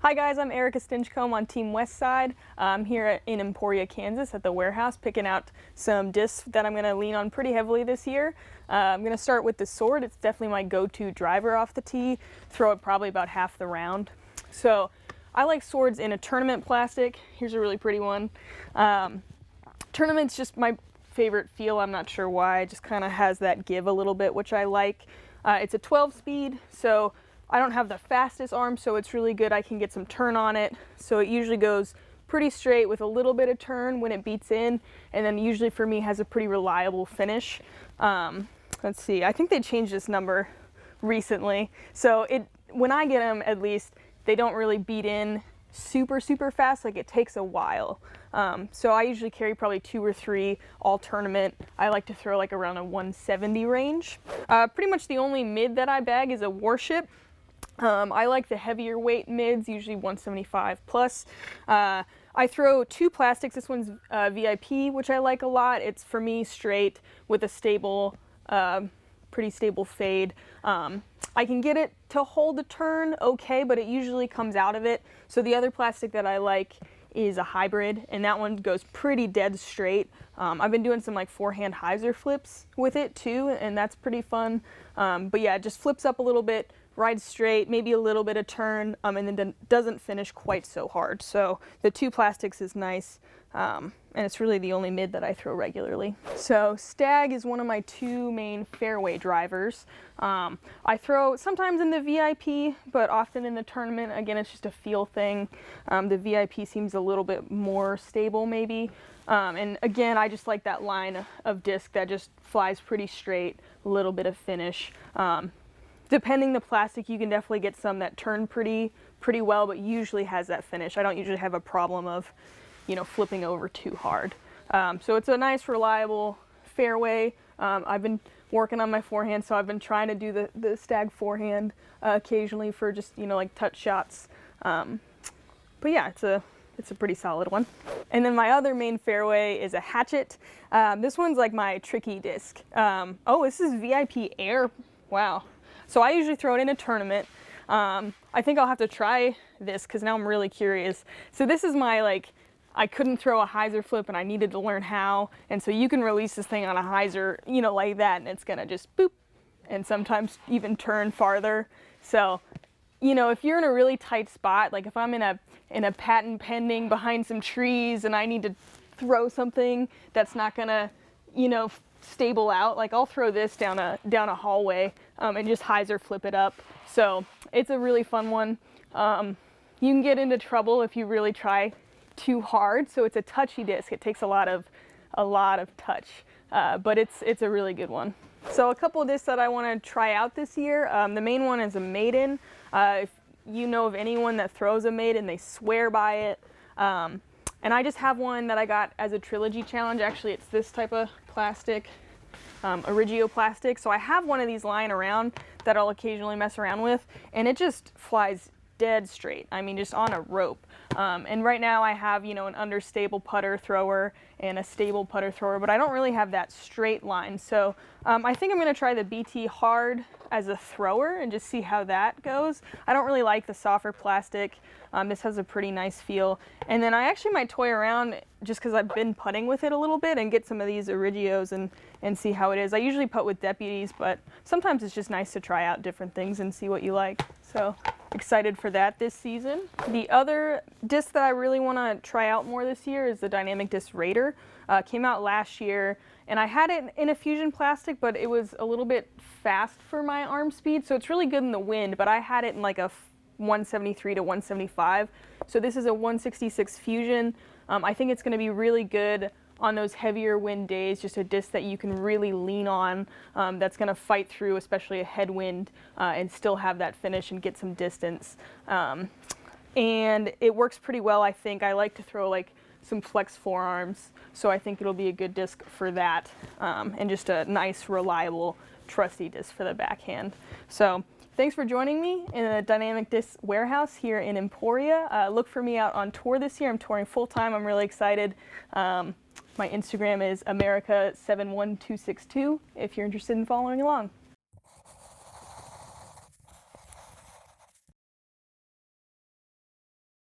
Hi guys, I'm Erika Stinchcomb on Team Westside. I'm here in Emporia, Kansas at the warehouse picking out some discs that I'm going to lean on pretty heavily this year. I'm going to start with the sword. It's definitely my go-to driver off the tee. Throw it probably about half the round. So I like swords in a tournament plastic. Here's a really pretty one. Tournament's just my favorite feel. I'm not sure why. It just kind of has that give a little bit, which I like. It's a 12 speed, so I don't have the fastest arm, so it's really good. I can get some turn on it. So it usually goes pretty straight with a little bit of turn when it beats in, and then usually for me has a pretty reliable finish. Let's see, I think they changed this number recently. So when I get them, at least, they don't really beat in super fast. Like, it takes a while. So I usually carry probably 2 or 3 all tournament. I like to throw like around a 170 range. Pretty much the only mid that I bag is a Warship. I like the heavier weight mids, usually 175 plus. I throw 2 plastics. This one's VIP, which I like a lot. It's, for me, straight with a stable, pretty stable fade. I can get it to hold a turn okay, but it usually comes out of it. So the other plastic that I like is a hybrid, and that one goes pretty dead straight. I've been doing some like forehand hyzer flips with it too, and that's pretty fun. But yeah, it just flips up a little bit, rides straight, maybe a little bit of turn, and then doesn't finish quite so hard. So the 2 plastics is nice, and it's really the only mid that I throw regularly. So Stag is one of my 2 main fairway drivers. I throw sometimes in the VIP, but often in the tournament. Again, it's just a feel thing. The VIP seems a little bit more stable maybe. And again, I just like that line of disc that just flies pretty straight, a little bit of finish. Depending the plastic, you can definitely get some that turn pretty well, but usually has that finish. I don't usually have a problem of, flipping over too hard. So it's a nice, reliable fairway. I've been working on my forehand, so I've been trying to do the Stag forehand occasionally for just, like touch shots. But yeah, it's a pretty solid one. And then my other main fairway is a Hatchet. This one's like my tricky disc. Oh, this is VIP Air. Wow. So I usually throw it in a tournament. I think I'll have to try this because now I'm really curious. So this is my, I couldn't throw a hyzer flip and I needed to learn how. And so you can release this thing on a hyzer, like that, and it's gonna just boop, and sometimes even turn farther. So, if you're in a really tight spot, like if I'm in a patent pending behind some trees and I need to throw something that's not gonna, stable out, like I'll throw this down a hallway and just hyzer flip it up. So it's a really fun one. You can get into trouble if you really try too hard. So it's a touchy disc. It takes a lot of touch, but it's a really good one. So a couple of discs that I want to try out this year. The main one is a Maiden. If you know of anyone that throws a Maiden, they swear by it. And I just have one that I got as a trilogy challenge. Actually, it's this type of plastic, Origio plastic. So I have one of these lying around that I'll occasionally mess around with, and it just flies dead straight. I mean, just on a rope. And right now I have, an understable putter thrower and a stable putter thrower, but I don't really have that straight line. So I think I'm going to try the BT Hard as a thrower and just see how that goes. I don't really like the softer plastic. This has a pretty nice feel. And then I actually might toy around just because I've been putting with it a little bit and get some of these Origios and see how it is. I usually putt with deputies, but sometimes it's just nice to try out different things and see what you like. So excited for that this season. The other disc that I really want to try out more this year is the Dynamic Disc Rader. Came out last year, and I had it in a Fusion plastic, but it was a little bit fast for my arm speed, so it's really good in the wind, but I had it in like a 173 to 175. So this is a 166 Fusion. I think it's going to be really good on those heavier wind days, just a disc that you can really lean on, that's going to fight through especially a headwind and still have that finish and get some distance. And it works pretty well, I think. I like to throw like some flex forearms, so I think it'll be a good disc for that, and just a nice, reliable, trusty disc for the backhand. So thanks for joining me in the Dynamic Disc Warehouse here in Emporia. Look for me out on tour this year. I'm touring full time. I'm really excited. My Instagram is America71262 if you're interested in following along.